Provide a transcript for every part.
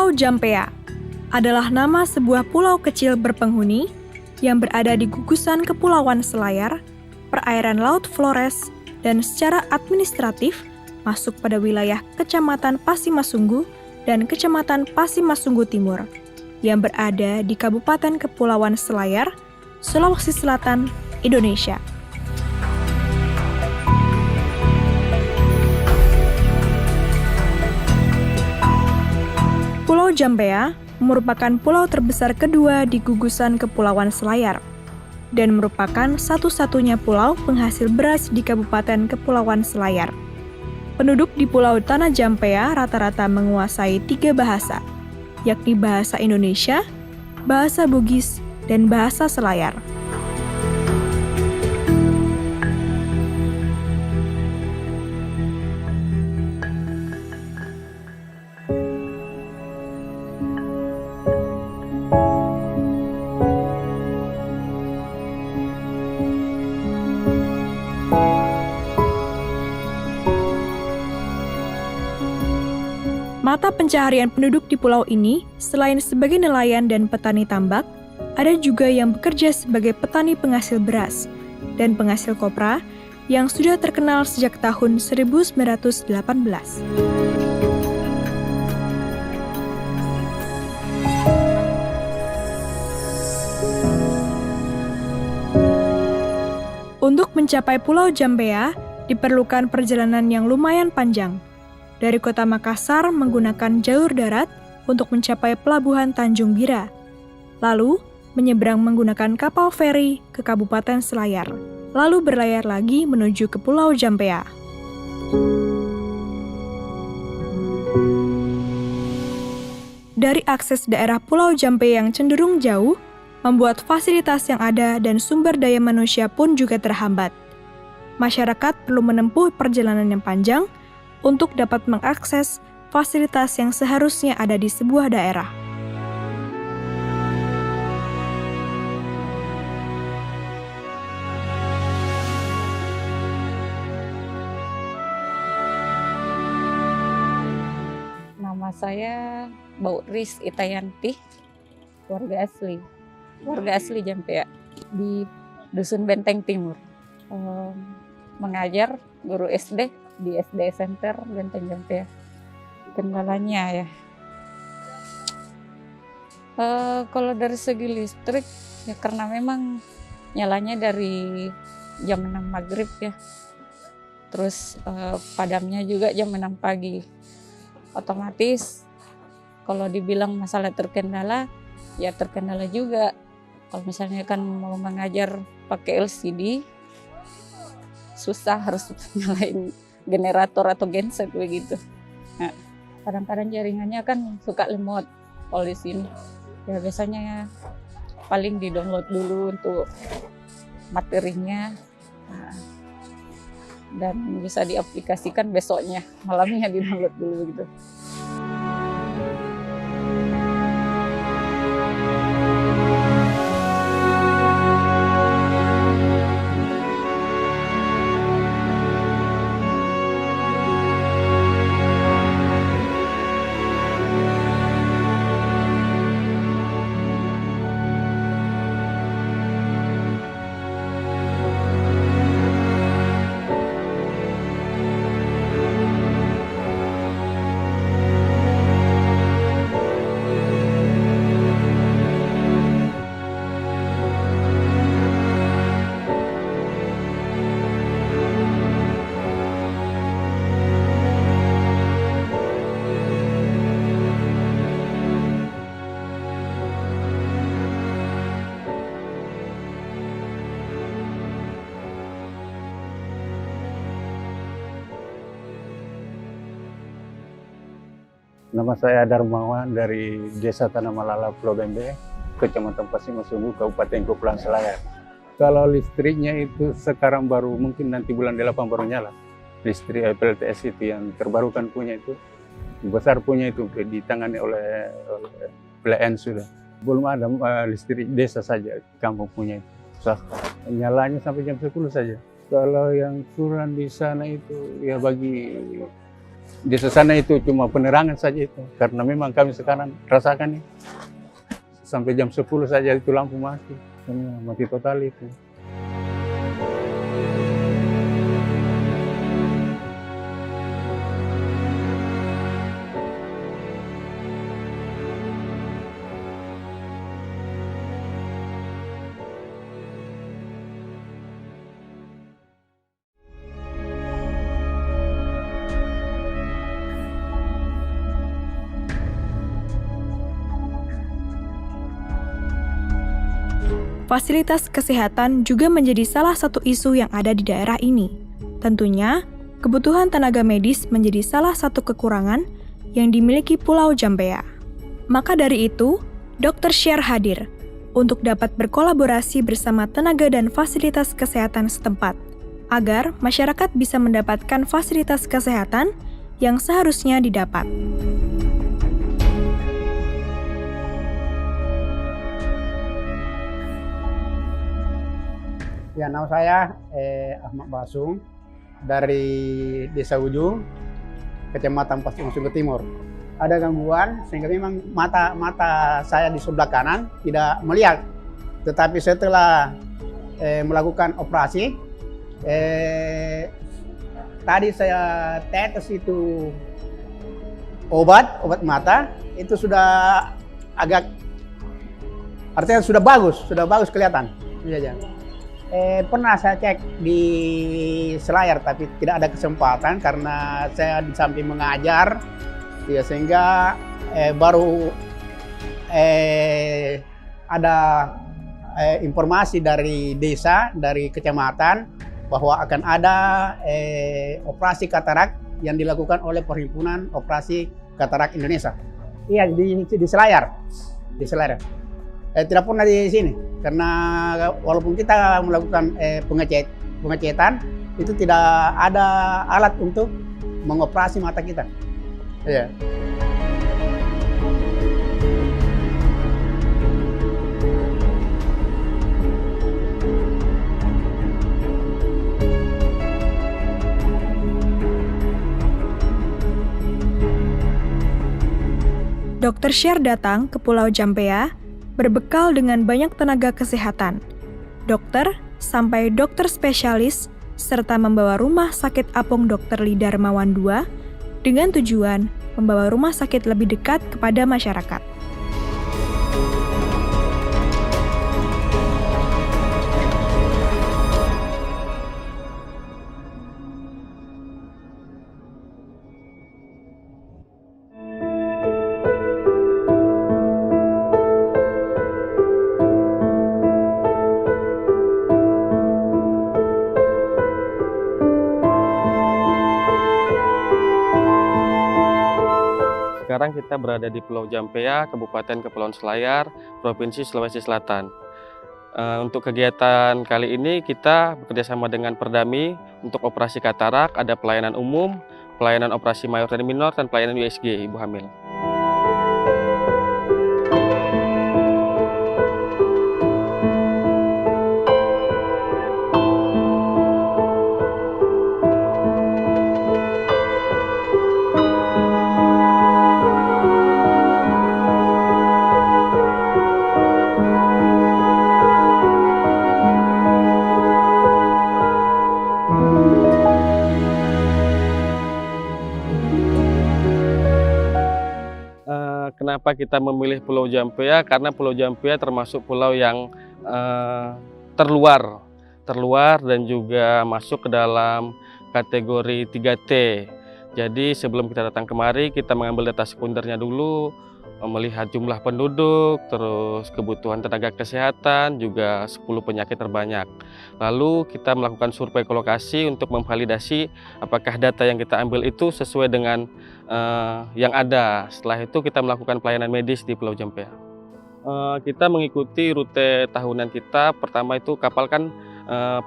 Pulau Jampea adalah nama sebuah pulau kecil berpenghuni yang berada di gugusan Kepulauan Selayar, perairan Laut Flores, dan secara administratif masuk pada wilayah Kecamatan Pasimasunggu dan Kecamatan Pasimasunggu Timur, yang berada di Kabupaten Kepulauan Selayar, Sulawesi Selatan, Indonesia. Pulau Jampea merupakan pulau terbesar kedua di gugusan Kepulauan Selayar dan merupakan satu-satunya pulau penghasil beras di Kabupaten Kepulauan Selayar. Penduduk di Pulau Tanah Jampea rata-rata menguasai 3 bahasa, yakni bahasa Indonesia, bahasa Bugis, dan bahasa Selayar. Mata pencaharian penduduk di pulau ini, selain sebagai nelayan dan petani tambak, ada juga yang bekerja sebagai petani penghasil beras dan penghasil kopra yang sudah terkenal sejak tahun 1918. Untuk mencapai Pulau Jampea, diperlukan perjalanan yang lumayan panjang. Dari kota Makassar menggunakan jalur darat untuk mencapai pelabuhan Tanjung Bira, lalu menyeberang menggunakan kapal feri ke Kabupaten Selayar, lalu berlayar lagi menuju ke Pulau Jampea. Dari akses daerah Pulau Jampea yang cenderung jauh, membuat fasilitas yang ada dan sumber daya manusia pun juga terhambat. Masyarakat perlu menempuh perjalanan yang panjang untuk dapat mengakses fasilitas yang seharusnya ada di sebuah daerah. Nama saya Bauris Itayanti, warga asli Jampea di Dusun Benteng Timur. Mengajar guru SD di SD Center Benteng Jampea. Kendalanya ya, kalau dari segi listrik ya karena memang nyalanya dari jam 6 maghrib ya, terus padamnya juga jam 6 pagi. Otomatis kalau dibilang masalah terkendala, ya terkendala juga. Kalau misalnya kan mau mengajar pakai LCD, susah harus nyalain generator atau genset begitu. Nah, kadang-kadang jaringannya kan suka lemot kalau di sini. Ya biasanya paling di-download dulu untuk materinya. Nah, dan bisa diaplikasikan besoknya, malamnya di-download dulu gitu. Nama saya Darmawan dari Desa Tanah Malala, Pulau Bembe, Kecamatan Pasimasunggu, Kabupaten Kepulauan Selayar. Kalau listriknya itu sekarang baru, mungkin nanti bulan 8 baru nyala. Listrik PLTS itu yang terbarukan punya itu, besar punya itu ditangani oleh PLN sudah. Belum ada listrik desa saja, kampung punya itu. Nyalanya sampai jam 10 saja. Kalau yang kurang di sana itu ya bagi Di sana itu cuma penerangan saja itu, karena memang kami sekarang rasakan nih, sampai jam 10 saja itu lampu mati, semua mati total itu. Fasilitas kesehatan juga menjadi salah satu isu yang ada di daerah ini. Tentunya, kebutuhan tenaga medis menjadi salah satu kekurangan yang dimiliki Pulau Jampea. Maka dari itu, Dr. Sher hadir untuk dapat berkolaborasi bersama tenaga dan fasilitas kesehatan setempat, agar masyarakat bisa mendapatkan fasilitas kesehatan yang seharusnya didapat. Ya, nama saya Ahmad Basung dari Desa Ujung, Kecamatan Pasir Sungai Timur. Ada gangguan sehingga memang mata saya di sebelah kanan tidak melihat. Tetapi setelah melakukan operasi, tadi saya tetes itu obat mata itu sudah agak, artinya sudah bagus kelihatan. Iya. Pernah saya cek di Selayar tapi tidak ada kesempatan karena saya di samping mengajar ya, sehingga baru ada informasi dari desa, dari kecamatan bahwa akan ada operasi katarak yang dilakukan oleh Perhimpunan Operasi Katarak Indonesia. Iya, di Selayar. Tidak pernah di sini karena walaupun kita melakukan pengecetan itu tidak ada alat untuk mengoperasi mata kita. Iya. Dr. Sher datang ke Pulau Jampea berbekal dengan banyak tenaga kesehatan, dokter sampai dokter spesialis, serta membawa rumah sakit apung Dr. Lee Darmawan II dengan tujuan membawa rumah sakit lebih dekat kepada masyarakat. Sekarang kita berada di Pulau Jampea, Kabupaten Kepulauan Selayar, Provinsi Sulawesi Selatan. Untuk kegiatan kali ini kita bekerjasama dengan Perdami untuk operasi katarak, ada pelayanan umum, pelayanan operasi mayor dan minor, dan pelayanan USG ibu hamil. Kenapa kita memilih Pulau Jampea? Karena Pulau Jampea termasuk pulau yang terluar dan juga masuk ke dalam kategori 3T. Jadi sebelum kita datang kemari, kita mengambil data sekundernya dulu, melihat jumlah penduduk, terus kebutuhan tenaga kesehatan, juga 10 penyakit terbanyak. Lalu kita melakukan survei ke lokasi untuk memvalidasi apakah data yang kita ambil itu sesuai dengan yang ada. Setelah itu kita melakukan pelayanan medis di Pulau Jampea. Kita mengikuti rute tahunan kita. Pertama itu kapal kan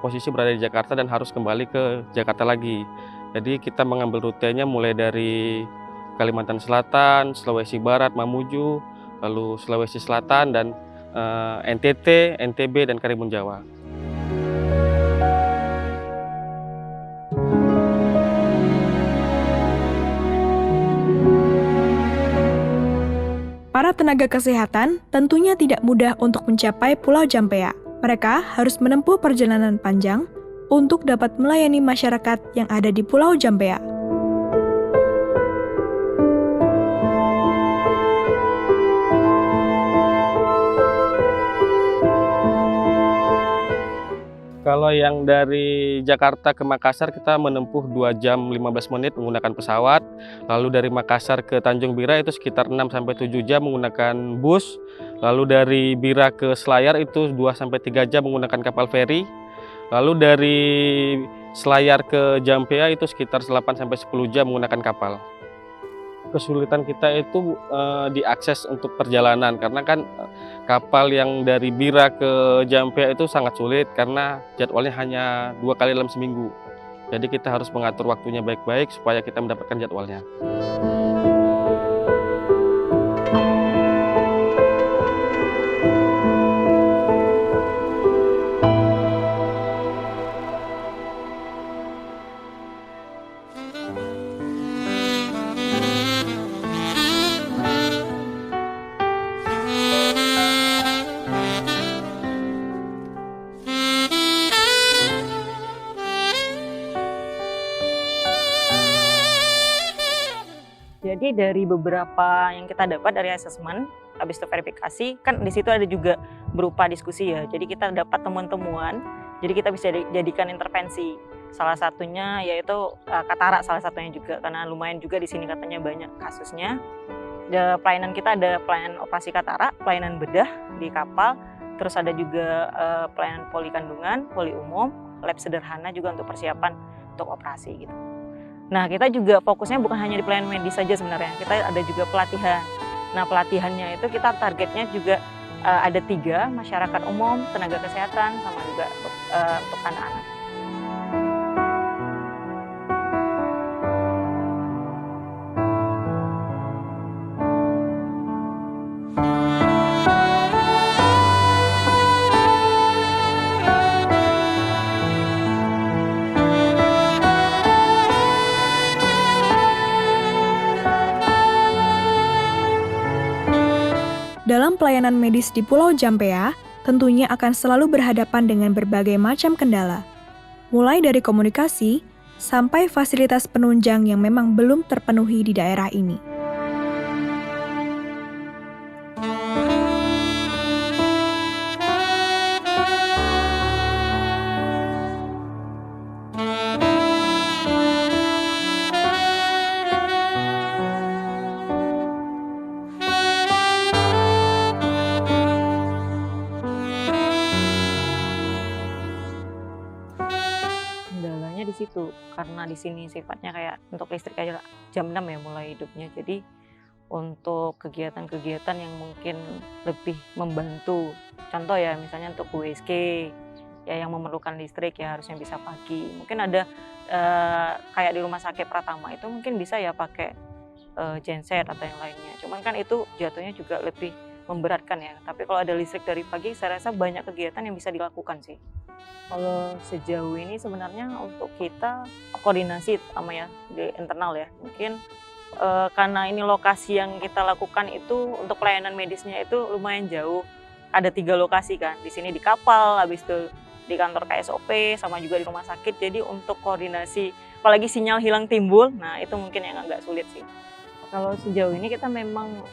posisi berada di Jakarta dan harus kembali ke Jakarta lagi. Jadi kita mengambil rutenya mulai dari Kalimantan Selatan, Sulawesi Barat, Mamuju, lalu Sulawesi Selatan, dan NTT, NTB, dan Karimun Jawa. Para tenaga kesehatan tentunya tidak mudah untuk mencapai Pulau Jampea. Mereka harus menempuh perjalanan panjang untuk dapat melayani masyarakat yang ada di Pulau Jampea. Kalau yang dari Jakarta ke Makassar kita menempuh 2 jam 15 menit menggunakan pesawat. Lalu dari Makassar ke Tanjung Bira itu sekitar 6-7 jam menggunakan bus. Lalu dari Bira ke Selayar itu 2-3 jam menggunakan kapal feri. Lalu dari Selayar ke Jampea itu sekitar 8-10 jam menggunakan kapal. Kesulitan kita itu diakses untuk perjalanan karena kan kapal yang dari Bira ke Jampea itu sangat sulit karena jadwalnya hanya 2 kali dalam seminggu. Jadi kita harus mengatur waktunya baik-baik supaya kita mendapatkan jadwalnya. Jadi dari beberapa yang kita dapat dari asesmen, habis itu verifikasi, kan di situ ada juga berupa diskusi ya. Jadi kita dapat temuan-temuan, jadi kita bisa jadikan intervensi. Salah satunya yaitu katarak salah satunya juga, karena lumayan juga di sini katanya banyak kasusnya. Pelayanan kita ada pelayanan operasi katarak, pelayanan bedah di kapal, terus ada juga pelayanan poli kandungan, poli umum, lab sederhana juga untuk persiapan untuk operasi gitu. Nah, kita juga fokusnya bukan hanya di pelayanan medis saja sebenarnya, kita ada juga pelatihan. Nah, pelatihannya itu kita targetnya juga ada 3, masyarakat umum, tenaga kesehatan, sama juga untuk anak-anak. Dalam pelayanan medis di Pulau Jampea, tentunya akan selalu berhadapan dengan berbagai macam kendala. Mulai dari komunikasi, sampai fasilitas penunjang yang memang belum terpenuhi di daerah ini. Di situ karena di sini sifatnya kayak untuk listrik aja jam 6 ya mulai hidupnya, jadi untuk kegiatan-kegiatan yang mungkin lebih membantu, contoh ya misalnya untuk USG ya yang memerlukan listrik ya harusnya bisa pagi, mungkin ada kayak di rumah sakit Pratama itu mungkin bisa ya pakai genset atau yang lainnya, cuman kan itu jatuhnya juga lebih memberatkan ya, tapi kalau ada listrik dari pagi saya rasa banyak kegiatan yang bisa dilakukan sih. Kalau sejauh ini sebenarnya untuk kita koordinasi sama ya di internal ya, mungkin karena ini lokasi yang kita lakukan itu untuk pelayanan medisnya itu lumayan jauh, ada 3 lokasi kan, di sini di kapal, habis itu di kantor KSOP, sama juga di rumah sakit, jadi untuk koordinasi, apalagi sinyal hilang timbul, nah itu mungkin yang agak sulit sih. Kalau sejauh ini kita memang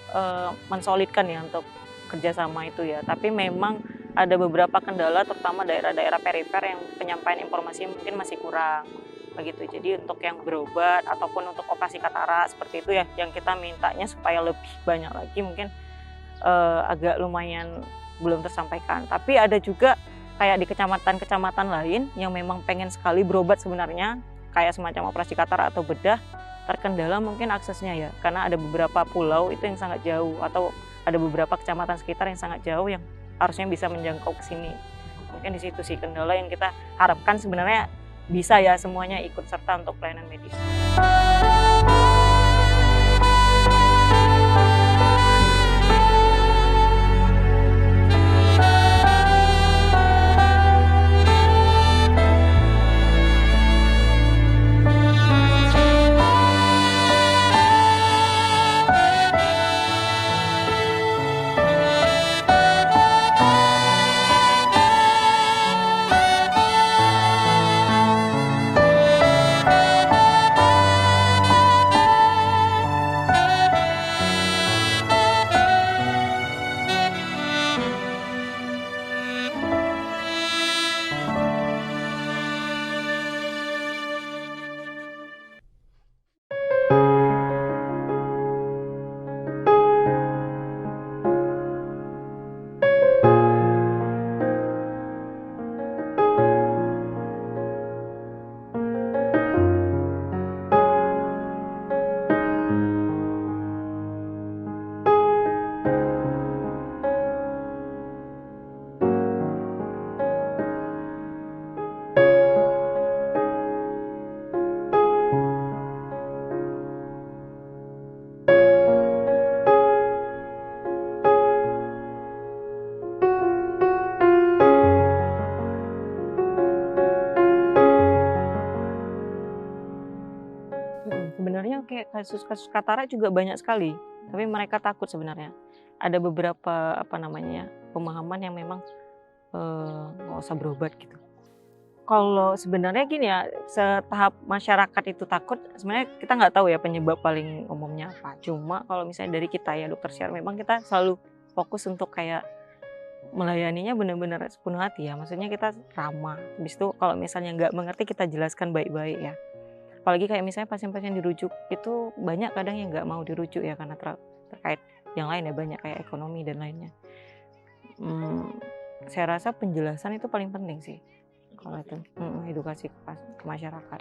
mensolidkan ya untuk kerjasama itu ya, tapi memang ada beberapa kendala terutama daerah-daerah perifer yang penyampaian informasi mungkin masih kurang begitu. Jadi untuk yang berobat ataupun untuk operasi katarak seperti itu ya yang kita mintanya supaya lebih banyak lagi mungkin agak lumayan belum tersampaikan. Tapi ada juga kayak di kecamatan-kecamatan lain yang memang pengen sekali berobat sebenarnya kayak semacam operasi katarak atau bedah, terkendala mungkin aksesnya ya karena ada beberapa pulau itu yang sangat jauh atau ada beberapa kecamatan sekitar yang sangat jauh yang harusnya bisa menjangkau ke sini. Mungkin di situ sih kendala yang kita harapkan sebenarnya bisa ya semuanya ikut serta untuk pelayanan medis. kasus-kasus katarak juga banyak sekali, tapi mereka takut sebenarnya. Ada beberapa pemahaman yang memang nggak usah berobat gitu. Kalau sebenarnya gini ya, setahap masyarakat itu takut, sebenarnya kita nggak tahu ya penyebab paling umumnya apa. Cuma kalau misalnya dari kita ya dokter Syar, memang kita selalu fokus untuk kayak melayaninya benar-benar sepenuh hati ya. Maksudnya kita ramah. Habis itu kalau misalnya nggak mengerti kita jelaskan baik-baik ya. Apalagi kayak misalnya pasien-pasien dirujuk itu banyak kadang yang nggak mau dirujuk ya karena terkait yang lain ya, banyak kayak ekonomi dan lainnya. Saya rasa penjelasan itu paling penting sih. Kalau itu edukasi ke masyarakat.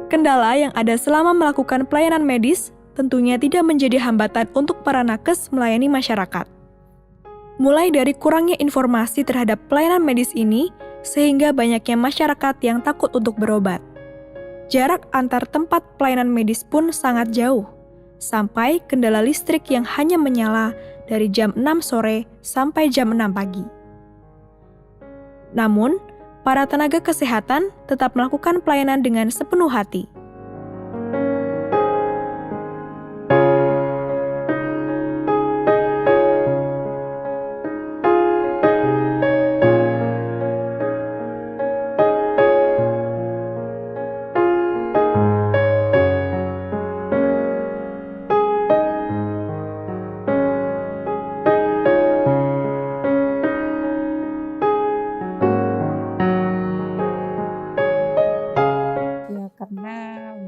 Kendala yang ada selama melakukan pelayanan medis tentunya tidak menjadi hambatan untuk para nakes melayani masyarakat. Mulai dari kurangnya informasi terhadap pelayanan medis ini, sehingga banyaknya masyarakat yang takut untuk berobat. Jarak antar tempat pelayanan medis pun sangat jauh, sampai kendala listrik yang hanya menyala dari jam 6 sore sampai jam 6 pagi. Namun, para tenaga kesehatan tetap melakukan pelayanan dengan sepenuh hati.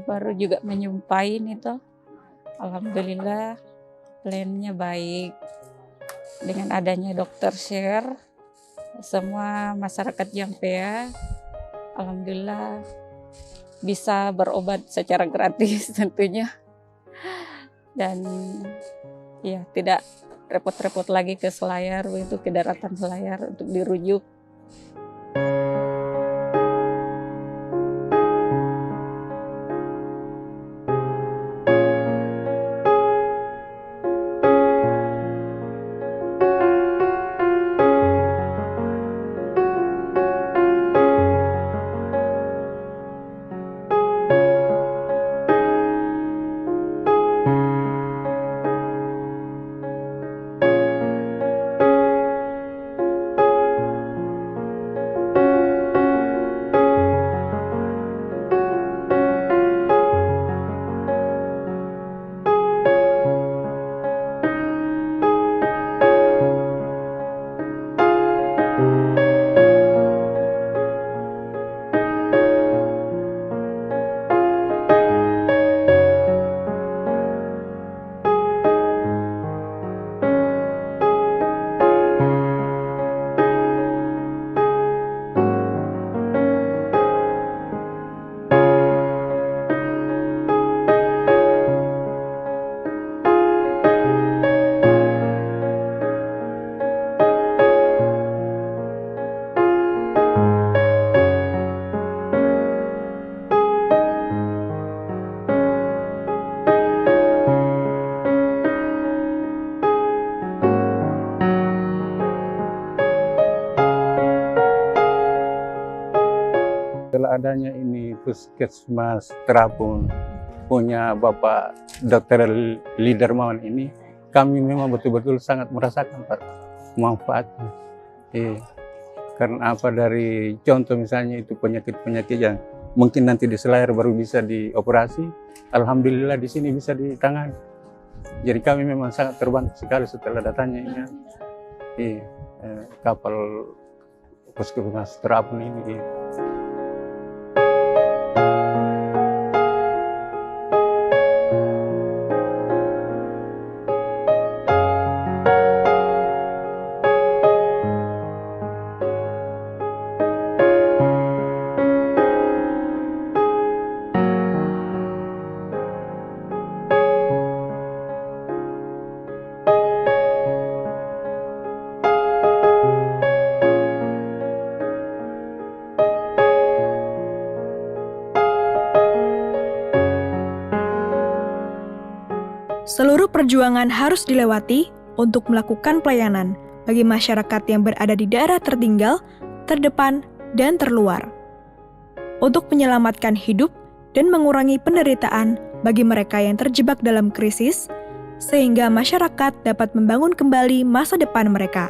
Baru juga menyumpahin itu, alhamdulillah plannya baik. Dengan adanya dokter Syar, semua masyarakat Jampea alhamdulillah bisa berobat secara gratis tentunya, dan ya tidak repot-repot lagi ke Selayar, itu ke daratan Selayar untuk dirujuk. Setelah adanya ini Puskesmas Terapung punya Bapak Dr. Lee Darmawan ini, kami memang betul-betul sangat merasakan Pak manfaatnya. Karena apa, dari contoh misalnya itu penyakit-penyakit yang mungkin nanti di Selayar baru bisa dioperasi, alhamdulillah di sini bisa ditangani. Jadi kami memang sangat terbantu sekali setelah datangnya ini kapal Puskesmas Terapung ini. Seluruh perjuangan harus dilewati untuk melakukan pelayanan bagi masyarakat yang berada di daerah tertinggal, terdepan, dan terluar. Untuk menyelamatkan hidup dan mengurangi penderitaan bagi mereka yang terjebak dalam krisis, sehingga masyarakat dapat membangun kembali masa depan mereka.